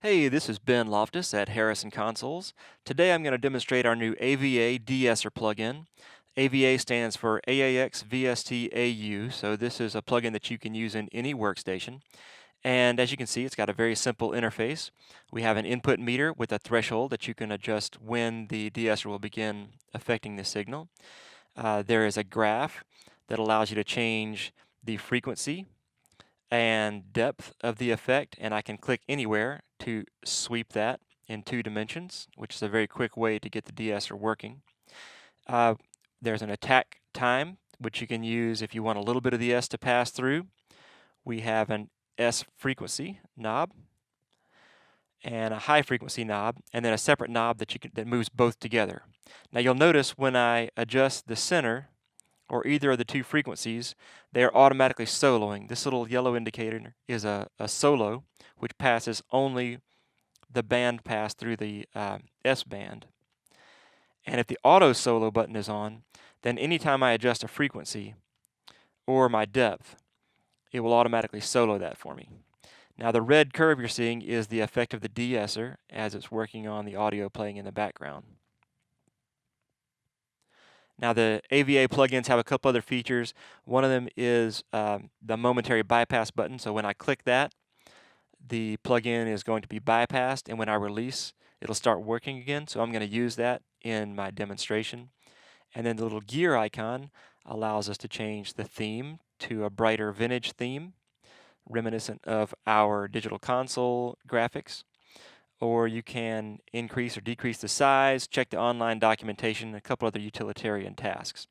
Hey, this is Ben Loftus at Harrison Consoles. Today I'm going to demonstrate our new AVA De-Esser plugin. AVA stands for AAX VST AU, so this is a plugin that you can use in any workstation. And as you can see, it's got a very simple interface. We have an input meter with a threshold that you can adjust when the de-esser will begin affecting the signal. There is a graph that allows you to change the frequency and depth of the effect, and I can click anywhere to sweep that in 2 dimensions, which is a very quick way to get the de-esser working. Uh, there's an attack time, which you can use if you want a little bit of the S to pass through. We have an S frequency knob and a high frequency knob, and then a separate knob that moves both together. Now you'll notice when I adjust the center or either of the 2 frequencies, they are automatically soloing. This little yellow indicator is a solo, which passes only the band pass through the S band. And if the auto solo button is on, then anytime I adjust a frequency or my depth, it will automatically solo that for me. Now the red curve you're seeing is the effect of the de-esser as it's working on the audio playing in the background. Now the AVA plugins have a couple other features. One of them is the Momentary Bypass button. So when I click that, the plugin is going to be bypassed, and when I release, it'll start working again. So I'm going to use that in my demonstration. And then the little gear icon allows us to change the theme to a brighter vintage theme, reminiscent of our digital console graphics. Or you can increase or decrease the size, check the online documentation, and a couple other utilitarian tasks.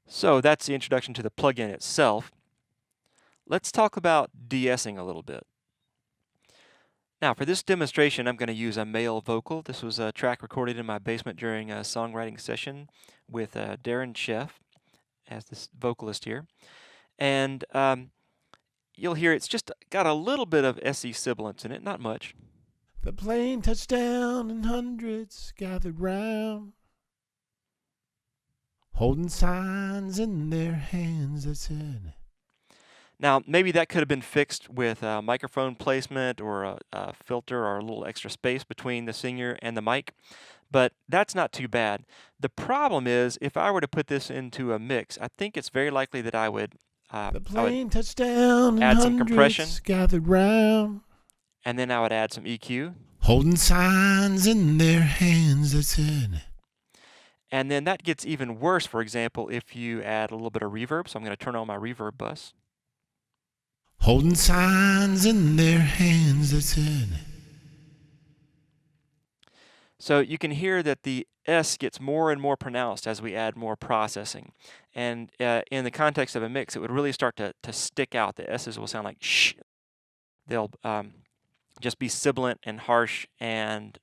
So that's the introduction to the plugin itself. Let's talk about de-essing a little bit. Now for this demonstration, I'm going to use a male vocal. This was a track recorded in my basement during a songwriting session with Darren Sheff as this vocalist here. And you'll hear it's just got a little bit of SE sibilance in it, not much. The plane touched down and hundreds gathered round, holding signs in their hands that said, Now, maybe that could have been fixed with microphone placement or a filter or a little extra space between the singer and the mic, but that's not too bad. The problem is, if I were to put this into a mix, I think it's very likely that I would the plane touched down and add some hundreds compression, gathered round, and then I would add some EQ, holding signs in their hands that said, and then that gets even worse, for example, if you add a little bit of reverb. So I'm going to turn on my reverb bus. holding signs in their hands that said. So you can hear that the S gets more and more pronounced as we add more processing. And in the context of a mix, it would really start to stick out. The S's will sound like shh. They'll just be sibilant and harsh and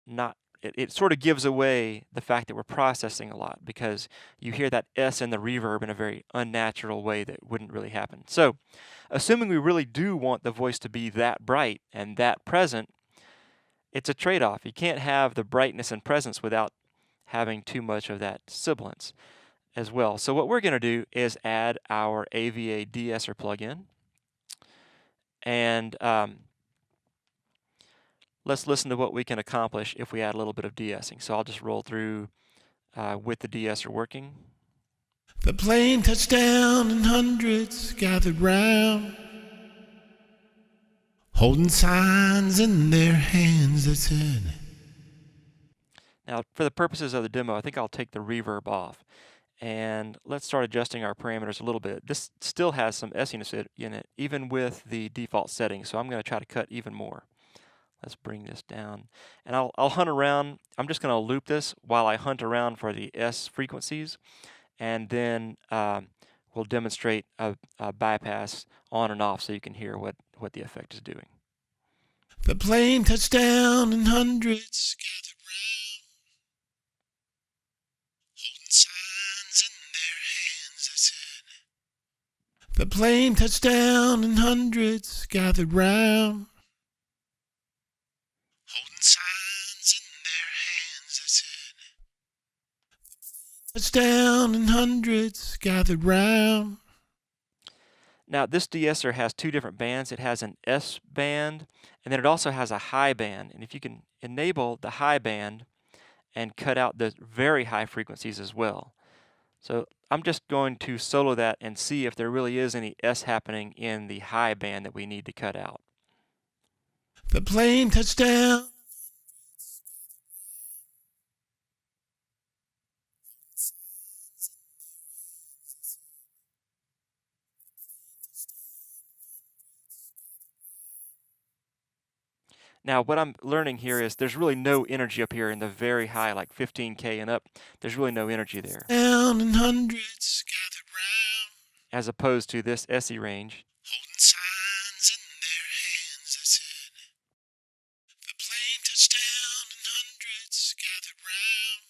not, it sort of gives away the fact that we're processing a lot because you hear that S in the reverb in a very unnatural way that wouldn't really happen. So assuming we really do want the voice to be that bright and that present, it's a trade-off. You can't have the brightness and presence without having too much of that sibilance as well. So what we're going to do is add our AVA De-Esser plugin. And let's listen to what we can accomplish if we add a little bit of de-essing. So I'll just roll through with the de-esser working. The plane touched down and hundreds gathered round, holding signs in their hands that said. Now for the purposes of the demo, I think I'll take the reverb off. And let's start adjusting our parameters a little bit. This still has some Siness in it, even with the default settings. So I'm going to try to cut even more. Let's bring this down. And I'll hunt around. I'm just going to loop this while I hunt around for the S frequencies. And then we'll demonstrate a bypass on and off so you can hear what the effect is doing. The plane touched down and hundreds gathered round, holding signs in their hands that said. The plane touched down and hundreds gathered round, holding signs in their hands that said. Touched down and hundreds gathered round. Now this de-esser has two different bands. It has an S band, and then it also has a high band. And if you can enable the high band and cut out the very high frequencies as well. So I'm just going to solo that and see if there really is any S happening in the high band that we need to cut out. The plane touched down. Now what I'm learning here is there's really no energy up here in the very high, like 15K and up. There's really no energy there. Down and hundreds gathered round. As opposed to this SE range. Holding signs in their hands that said, the plane touched down and hundreds gathered round.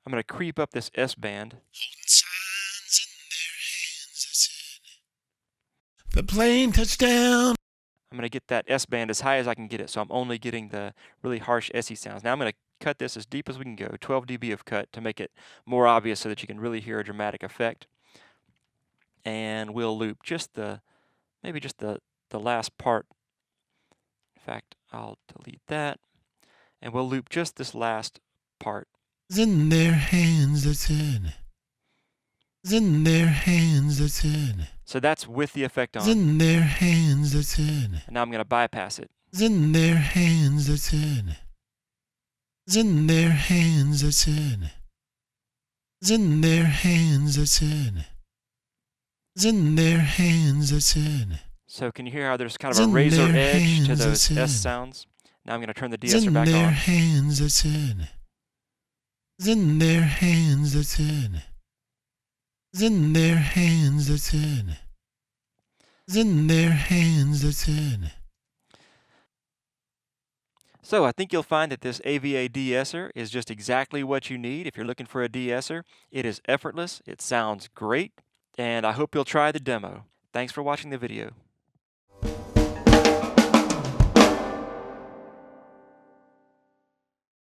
I'm going to creep up this S band. Holding signs in their hands that said, the plane touched down. I'm going to get that S band as high as I can get it, so I'm only getting the really harsh SE sounds. Now I'm going to cut this as deep as we can go, 12 dB of cut to make it more obvious so that you can really hear a dramatic effect. And we'll loop just maybe just the last part. In fact, I'll delete that. And we'll loop just this last part. In their hands that said, in their hands that said. So that's with the effect on. In their hands that said. And now I'm going to bypass it. In their hands that said. In their hands that said. In their hands that said. In their hands that said. So can you hear how there's kind of a razor edge to those S sounds? Now I'm going to turn the de-esser back on. In their hands that said. In their hands that said. In their hands that said. In their hands that said. So I think you'll find that this AVA De-Esser is just exactly what you need if you're looking for a de-esser. It is effortless, it sounds great, and I hope you'll try the demo. Thanks for watching the video.